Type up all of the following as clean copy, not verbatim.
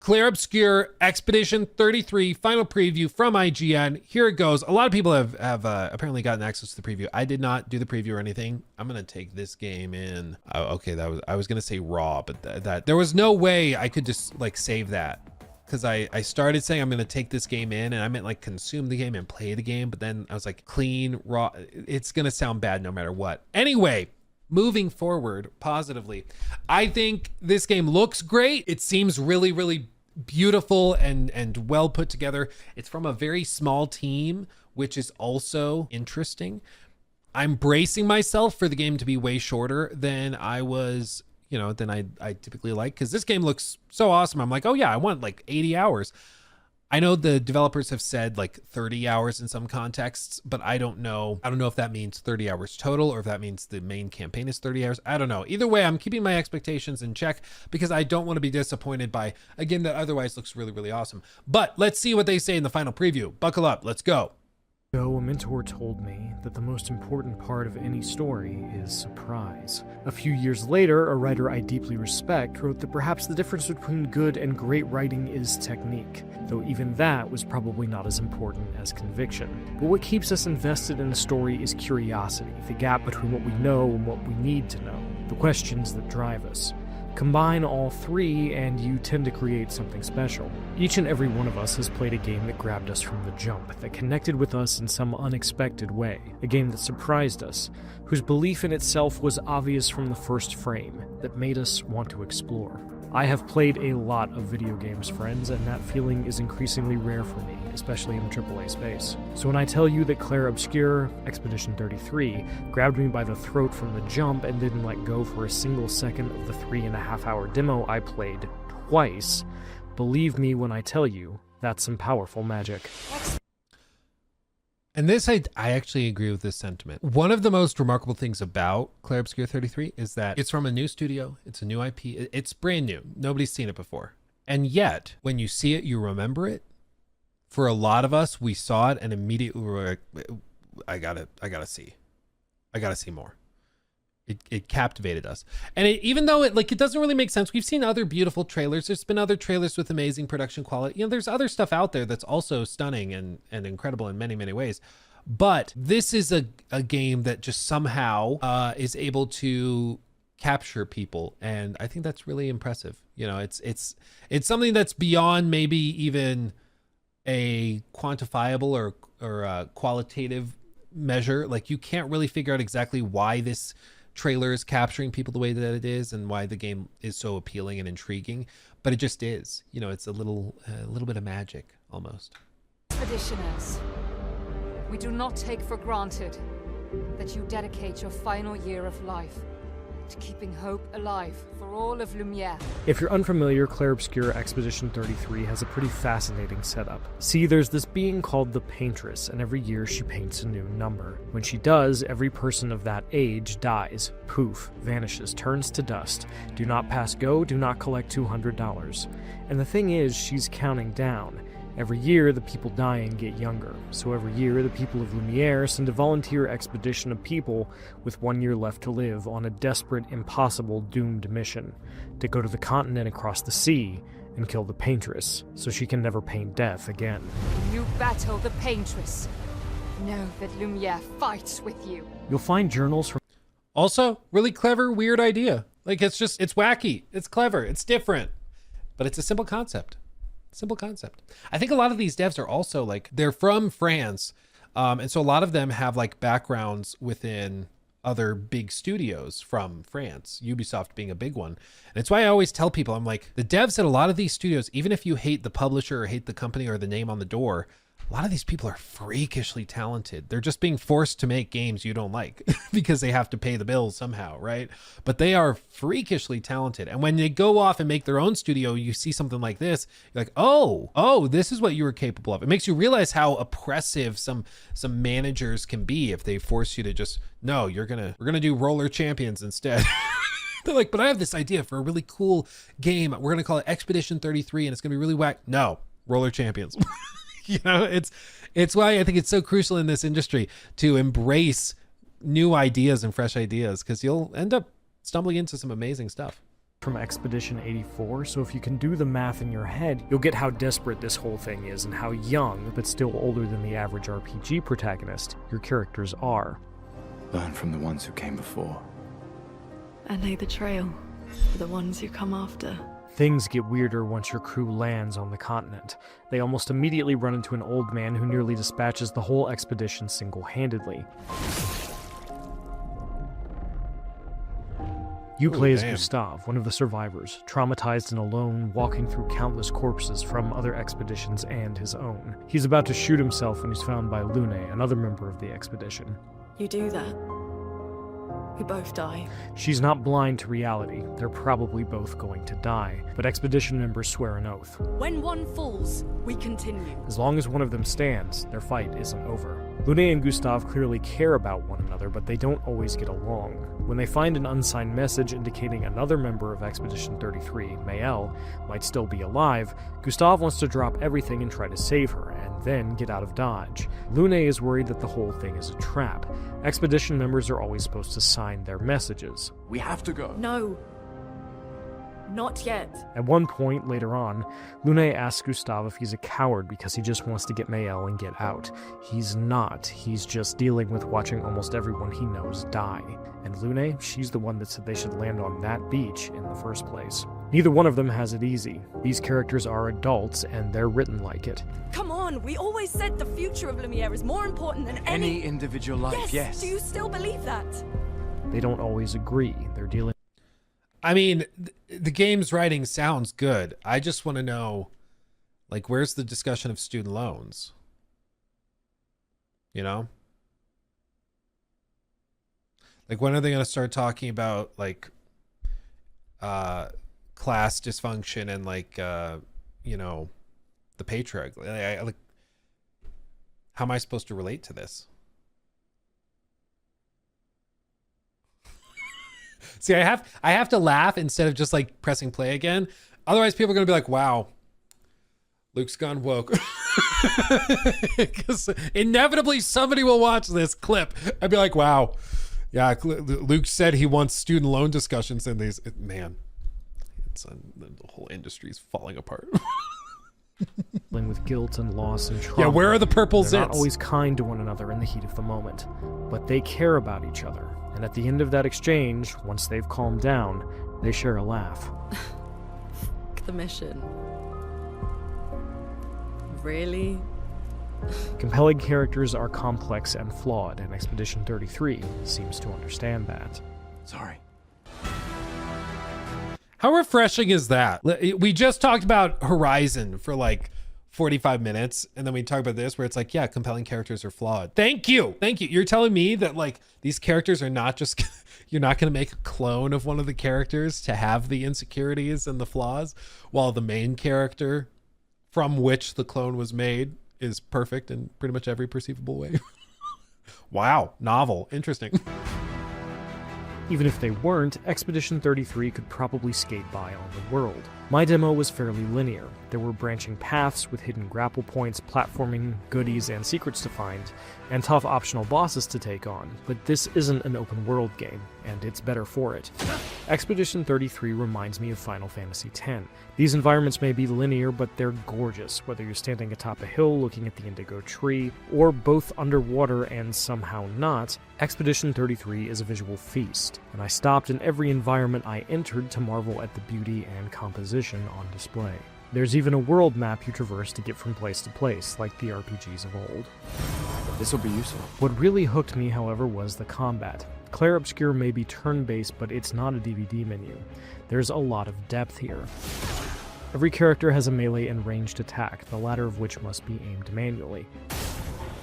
Clair Obscur Expedition 33 final preview from IGN. Here it goes. A lot of people have apparently gotten access to the preview. I did not do the preview or anything. I'm gonna take this game in. Okay, I was gonna say raw, but that there was no way I could just like save that, because I started saying I'm gonna take this game in, and I meant like consume the game and play the game, but then I was like clean raw. It's gonna sound bad no matter what. Anyway. Moving forward positively, I think this game looks great. It seems really, really beautiful and well put together. It's from a very small team, which is also interesting. I'm bracing myself for the game to be way shorter than I was, than I typically like, because this game looks so awesome. I'm like, oh yeah, I want like 80 hours. I know the developers have said like 30 hours in some contexts, but I don't know. I don't know if that means 30 hours total or if that means the main campaign is 30 hours. I don't know. Either way, I'm keeping my expectations in check because I don't want to be disappointed by a game that otherwise looks really, really awesome. But let's see what they say in the final preview. Buckle up. Let's go. So, a mentor told me that the most important part of any story is surprise. A few years later, a writer I deeply respect wrote that perhaps the difference between good and great writing is technique, though even that was probably not as important as conviction. But what keeps us invested in a story is curiosity, the gap between what we know and what we need to know, the questions that drive us. Combine all three and you tend to create something special. Each and every one of us has played a game that grabbed us from the jump, that connected with us in some unexpected way, a game that surprised us, whose belief in itself was obvious from the first frame, that made us want to explore. I have played a lot of video games, friends, and that feeling is increasingly rare for me, especially in the AAA space. So when I tell you that Clair Obscur Expedition 33 grabbed me by the throat from the jump and didn't let go for a single second of the 3.5-hour demo I played twice, believe me when I tell you, that's some powerful magic. And this, I actually agree with this sentiment. One of the most remarkable things about Clair Obscur 33 is that it's from a new studio. It's a new IP. It's brand new. Nobody's seen it before. And yet, when you see it, you remember it. For a lot of us, we saw it and immediately were like, I gotta see more. It captivated us. And even though it doesn't really make sense, we've seen other beautiful trailers. There's been other trailers with amazing production quality. There's other stuff out there that's also stunning and incredible in many, many ways. But this is a game that just somehow is able to capture people. And I think that's really impressive. It's something that's beyond maybe even a quantifiable or a qualitative measure. Like, you can't really figure out exactly why this trailer is capturing people the way that it is and why the game is so appealing and intriguing, but it just is. It's a little bit of magic almost. Expeditioners, we do not take for granted that you dedicate your final year of life to keeping hope alive for all of Lumiere. If you're unfamiliar, Clair Obscur Expedition 33 has a pretty fascinating setup. See, there's this being called the Paintress, and every year she paints a new number. When she does, every person of that age dies. Poof, vanishes, turns to dust. Do not pass go, do not collect $200. And the thing is, she's counting down. Every year, the people dying get younger, so every year the people of Lumiere send a volunteer expedition of people with 1 year left to live on a desperate, impossible, doomed mission to go to the continent across the sea and kill the Paintress, so she can never paint death again. When you battle the Paintress, know that Lumiere fights with you. You'll find journals from... Also, really clever, weird idea. Like, it's wacky, it's clever, it's different, but it's a simple concept. Simple concept. I think a lot of these devs are also they're from France. And so a lot of them have backgrounds within other big studios from France, Ubisoft being a big one. And it's why I always tell people, I'm like, the devs at a lot of these studios, even if you hate the publisher or hate the company or the name on the door, a lot of these people are freakishly talented. They're just being forced to make games you don't like because they have to pay the bills somehow, right? But they are freakishly talented. And when they go off and make their own studio, you see something like this, you're like, oh, this is what you were capable of. It makes you realize how oppressive some managers can be if they force you to just, no, we're gonna do Roller Champions instead. They're like, but I have this idea for a really cool game. We're gonna call it Expedition 33 and it's gonna be really whack. No, Roller Champions. It's why I think it's so crucial in this industry to embrace new ideas and fresh ideas, because you'll end up stumbling into some amazing stuff. from Expedition 84, so if you can do the math in your head, you'll get how desperate this whole thing is and how young, but still older than the average RPG protagonist, your characters are. Learn from the ones who came before. And lay the trail for the ones who come after. Things get weirder once your crew lands on the continent. They almost immediately run into an old man who nearly dispatches the whole expedition single-handedly. You play as Gustav, one of the survivors, traumatized and alone, walking through countless corpses from other expeditions and his own. He's about to shoot himself when he's found by Lune, another member of the expedition. You do that, we both die. She's not blind to reality. They're probably both going to die, but expedition members swear an oath. When one falls, we continue. As long as one of them stands, their fight isn't over. Lune and Gustav clearly care about one another, but they don't always get along. When they find an unsigned message indicating another member of Expedition 33, Mael, might still be alive, Gustav wants to drop everything and try to save her, and then get out of Dodge. Lune is worried that the whole thing is a trap. Expedition members are always supposed to sign their messages. We have to go. No. Not yet. At one point, later on, Lune asks Gustav if he's a coward because he just wants to get Mael and get out. He's not. He's just dealing with watching almost everyone he knows die. And Lune, she's the one that said they should land on that beach in the first place. Neither one of them has it easy. These characters are adults, and they're written like it. Come on, we always said the future of Lumiere is more important than any individual life, yes. Do you still believe that? They don't always agree. They're dealing... I mean, the game's writing sounds good. I just want to know, like, where's the discussion of student loans? You know? Like, when are they going to start talking about, like, class dysfunction and, like, you know, the patriarch? Like, how am I supposed to relate to this? See, I have to laugh instead of just like pressing play again. Otherwise, people are going to be like, wow, Luke's gone woke. Because inevitably somebody will watch this clip and be like, wow, yeah, Luke said he wants student loan discussions in these. Man, the whole industry is falling apart. with guilt and loss and trauma. Yeah, where are the purple They're zits? not always kind to one another in the heat of the moment, but they care about each other. And at the end of that exchange, once they've calmed down, they share a laugh. The mission. Really? Compelling characters are complex and flawed, and Expedition 33 seems to understand that. Sorry. How refreshing is that? We just talked about Horizon for like 45 minutes, and then we talk about this where it's like, yeah, compelling characters are flawed. Thank you. You're telling me that like these characters are not just, you're not going to make a clone of one of the characters to have the insecurities and the flaws, while the main character from which the clone was made is perfect in pretty much every perceivable way. Wow. Novel. Interesting. Even if they weren't, Expedition 33 could probably skate by on the world. My demo was fairly linear. There were branching paths with hidden grapple points, platforming, goodies, and secrets to find, and tough optional bosses to take on, but this isn't an open world game, and it's better for it. Expedition 33 reminds me of Final Fantasy X. These environments may be linear, but they're gorgeous, whether you're standing atop a hill looking at the indigo tree, or both underwater and somehow not. Expedition 33 is a visual feast, and I stopped in every environment I entered to marvel at the beauty and composition on display. There's even a world map you traverse to get from place to place, like the RPGs of old. This will be useful. What really hooked me, however, was the combat. Clair Obscur may be turn-based, but it's not a DVD menu. There's a lot of depth here. Every character has a melee and ranged attack, the latter of which must be aimed manually.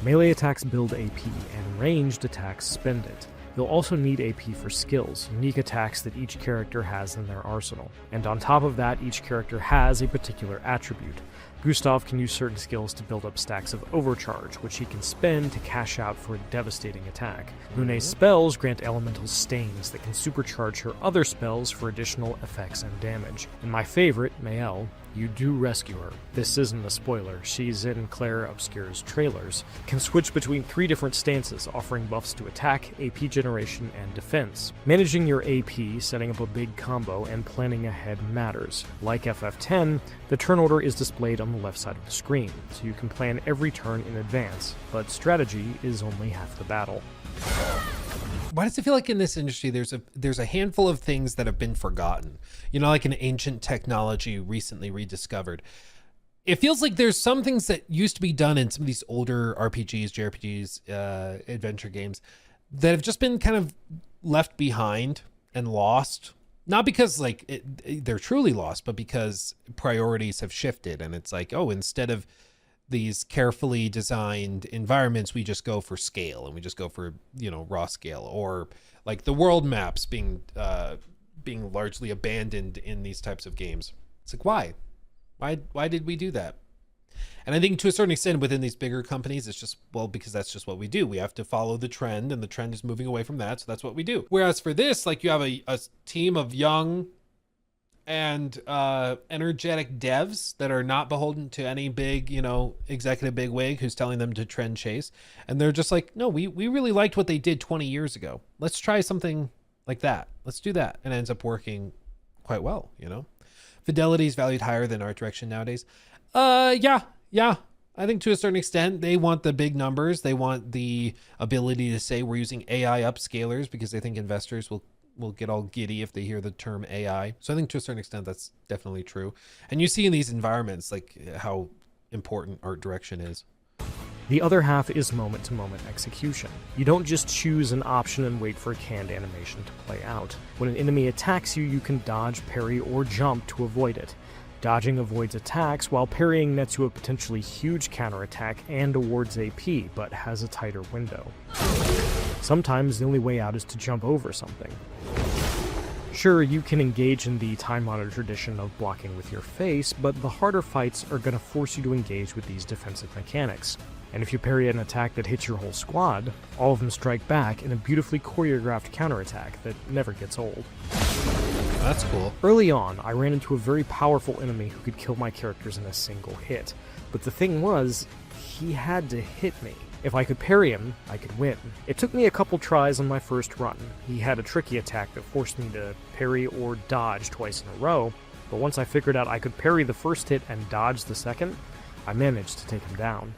Melee attacks build AP, and ranged attacks spend it. You'll also need AP for skills, unique attacks that each character has in their arsenal. And on top of that, each character has a particular attribute. Gustav can use certain skills to build up stacks of overcharge, which he can spend to cash out for a devastating attack. Lune's spells grant elemental stains that can supercharge her other spells for additional effects and damage. And my favorite, Mael, You do rescue her. This isn't a spoiler. She's in Clair Obscur's trailers. Can switch between 3 different stances, offering buffs to attack, AP generation, and defense. Managing your AP, setting up a big combo, and planning ahead matters. Like FF10, the turn order is displayed on the left side of the screen, so you can plan every turn in advance, but strategy is only half the battle. Why does it feel like in this industry there's a handful of things that have been forgotten? You know, like an ancient technology recently rediscovered. It feels like there's some things that used to be done in some of these older RPGs, JRPGs, adventure games that have just been kind of left behind and lost. Not because like they're truly lost, but because priorities have shifted, and it's like, oh, instead of these carefully designed environments, we just go for scale, and we just go for, you know, raw scale, or like the world maps being largely abandoned in these types of games. It's like, why did we do that? And I think to a certain extent within these bigger companies, it's just, well, because that's just what we do. We have to follow the trend, and the trend is moving away from that, so that's what we do. Whereas for this, like, you have a team of young and energetic devs that are not beholden to any big, you know, executive bigwig who's telling them to trend chase, and they're just like, no, we really liked what they did 20 years ago. Let's try something like that. Let's do that. And it ends up working quite well, you know. Fidelity is valued higher than art direction nowadays. Yeah. I think to a certain extent they want the big numbers. They want the ability to say we're using AI upscalers because they think investors will get all giddy if they hear the term AI. So I think to a certain extent that's definitely true. And you see in these environments like how important art direction is. The other half is moment-to-moment execution. You don't just choose an option and wait for a canned animation to play out. When an enemy attacks you, you can dodge, parry, or jump to avoid it. Dodging avoids attacks, while parrying nets you a potentially huge counterattack and awards AP, but has a tighter window. Sometimes the only way out is to jump over something. Sure, you can engage in the time-honored tradition of blocking with your face, but the harder fights are going to force you to engage with these defensive mechanics. And if you parry an attack that hits your whole squad, all of them strike back in a beautifully choreographed counterattack that never gets old. That's cool. Early on, I ran into a very powerful enemy who could kill my characters in a single hit. But the thing was, he had to hit me. If I could parry him, I could win. It took me a couple tries on my first run. He had a tricky attack that forced me to parry or dodge twice in a row, but once I figured out I could parry the first hit and dodge the second, I managed to take him down.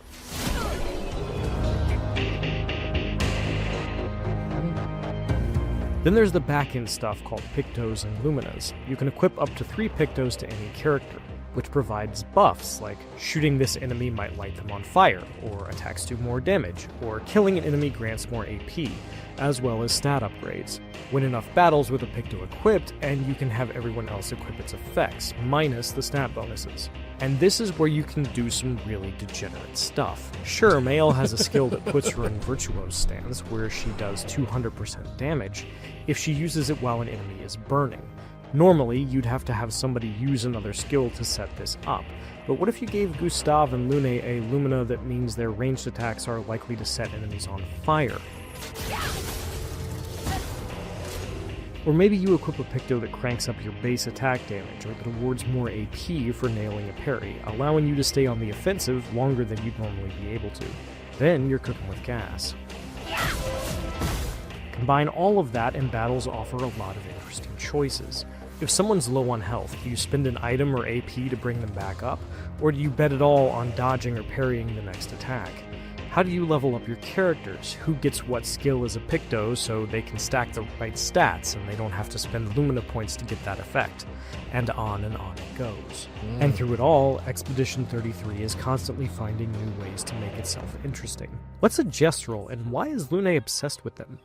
Then there's the back-end stuff called Pictos and Luminas. You can equip up to 3 Pictos to any character, which provides buffs, like shooting this enemy might light them on fire, or attacks do more damage, or killing an enemy grants more AP, as well as stat upgrades. Win enough battles with a Picto equipped, and you can have everyone else equip its effects, minus the stat bonuses. And this is where you can do some really degenerate stuff. Sure, Mael has a skill that puts her in Virtuose stance, where she does 200% damage if she uses it while an enemy is burning. Normally, you'd have to have somebody use another skill to set this up, but what if you gave Gustav and Lune a Lumina that means their ranged attacks are likely to set enemies on fire? Or maybe you equip a Picto that cranks up your base attack damage, or that awards more AP for nailing a parry, allowing you to stay on the offensive longer than you'd normally be able to. Then you're cooking with gas. Combine all of that and battles offer a lot of interesting choices. If someone's low on health, do you spend an item or AP to bring them back up, or do you bet it all on dodging or parrying the next attack? How do you level up your characters? Who gets what skill as a Picto so they can stack the right stats and they don't have to spend Lumina points to get that effect? And on it goes. And through it all, Expedition 33 is constantly finding new ways to make itself interesting. What's a Gestural, and why is Lune obsessed with them?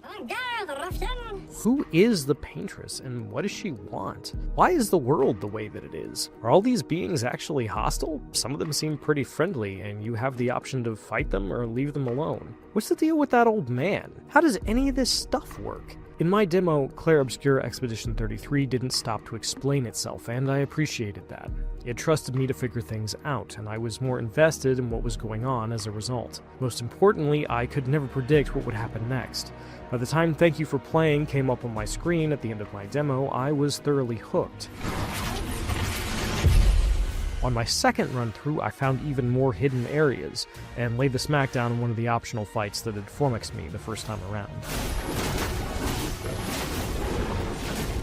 Who is the Paintress, and what does she want? Why is the world the way that it is? Are all these beings actually hostile? Some of them seem pretty friendly, and you have the option to fight them or leave them alone. What's the deal with that old man? How does any of this stuff work? In my demo, Clair Obscur Expedition 33 didn't stop to explain itself, and I appreciated that. It trusted me to figure things out, and I was more invested in what was going on as a result. Most importantly, I could never predict what would happen next. By the time "Thank you for playing" came up on my screen at the end of my demo, I was thoroughly hooked. On my second run through, I found even more hidden areas, and laid the smackdown in one of the optional fights that had flummoxed me the first time around.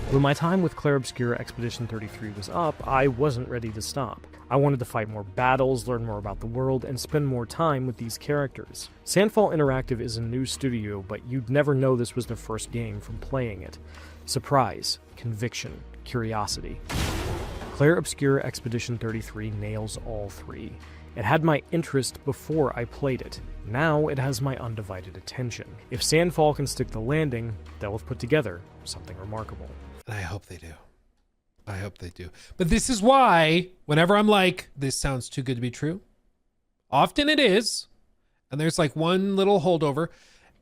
When my time with Clair Obscur Expedition 33 was up, I wasn't ready to stop. I wanted to fight more battles, learn more about the world, and spend more time with these characters. Sandfall Interactive is a new studio, but you'd never know this was their first game from playing it. Surprise, conviction, curiosity. Clair Obscur Expedition 33 nails all three. It had my interest before I played it. Now it has my undivided attention. If Sandfall can stick the landing, they'll have put together something remarkable. And I hope they do. I hope they do. But this is why, whenever I'm like, this sounds too good to be true, often it is. And there's like one little holdover.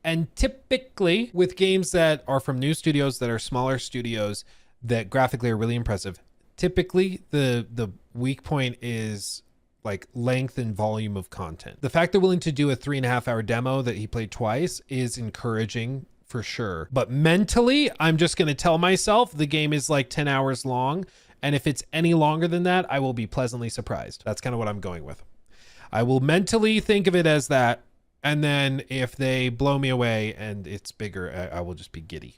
And typically with games that are from new studios, that are smaller studios, that graphically are really impressive, typically the weak point is like length and volume of content. The fact they're willing to do a 3.5-hour demo that he played twice is encouraging for sure. But mentally, I'm just going to tell myself the game is like 10 hours long. And if it's any longer than that, I will be pleasantly surprised. That's kind of what I'm going with. I will mentally think of it as that. And then if they blow me away and it's bigger, I will just be giddy.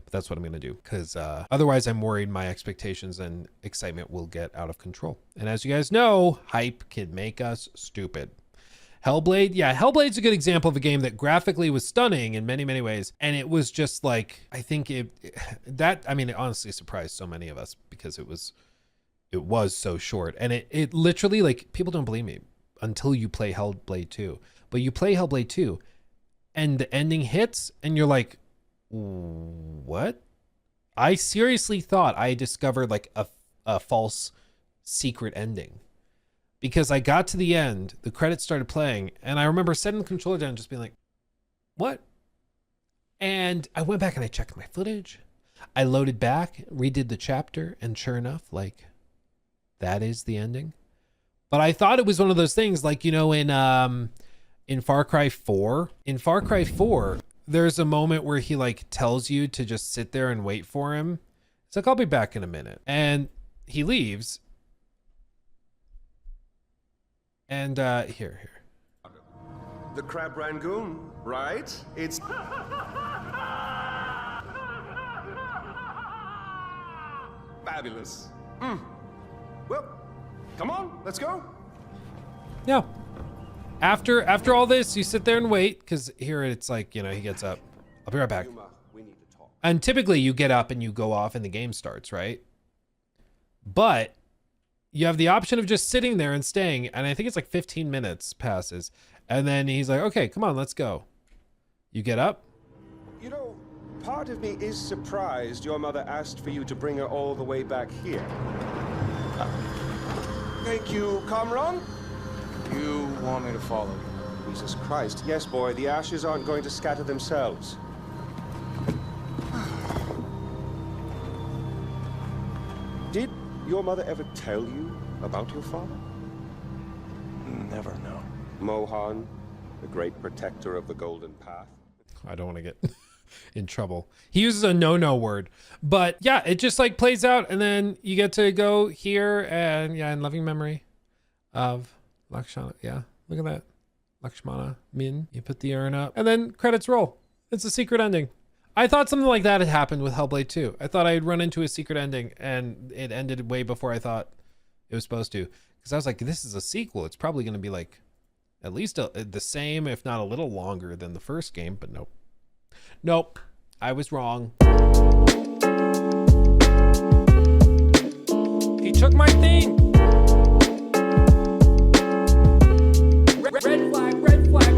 But that's what I'm going to do, because otherwise I'm worried my expectations and excitement will get out of control. And as you guys know, hype can make us stupid. Hellblade, yeah, Hellblade's a good example of a game that graphically was stunning in many, many ways. And it was just like, I think it honestly surprised so many of us because it was so short. And it literally, like, people don't believe me until you play Hellblade 2. But you play Hellblade 2 and the ending hits and you're like, what? I seriously thought I discovered like a false secret ending. Because I got to the end, the credits started playing, and I remember setting the controller down and just being like, what? And I went back and I checked my footage. I loaded back, redid the chapter, and sure enough, like, that is the ending. But I thought it was one of those things, like, you know, in Far Cry 4. In Far Cry 4, there's a moment where he, like, tells you to just sit there and wait for him. It's like, I'll be back in a minute. And he leaves. And here. The crab rangoon, right? It's fabulous. Well, come on, let's go. Yeah. After all this, you sit there and wait, because here it's like, you know, he gets up. I'll be right back. We need to talk. And typically you get up and you go off and the game starts, right? But you have the option of just sitting there and staying, and I think it's like 15 minutes passes, and then he's like, okay, come on, let's go. You get up. You know, part of me is surprised your mother asked for you to bring her all the way back here. Thank you, Kamran. You want me to follow you? Jesus Christ, yes, boy, the ashes aren't going to scatter themselves. Did your mother ever tell you about your father? Never know. Mohan, the great protector of the Golden Path. I don't want to get in trouble. He uses a no word, but yeah, it just like plays out, and then you get to go here, and yeah, in loving memory of Lakshmana. Yeah, look at that. Lakshmana Min. You put the urn up, and then credits roll. It's a secret ending. I thought something like that had happened with Hellblade 2. I thought I'd run into a secret ending, and it ended way before I thought it was supposed to. Because I was like, this is a sequel. It's probably going to be like at least the same, if not a little longer than the first game. But nope. Nope. I was wrong. He took my thing. Red flag, red flag.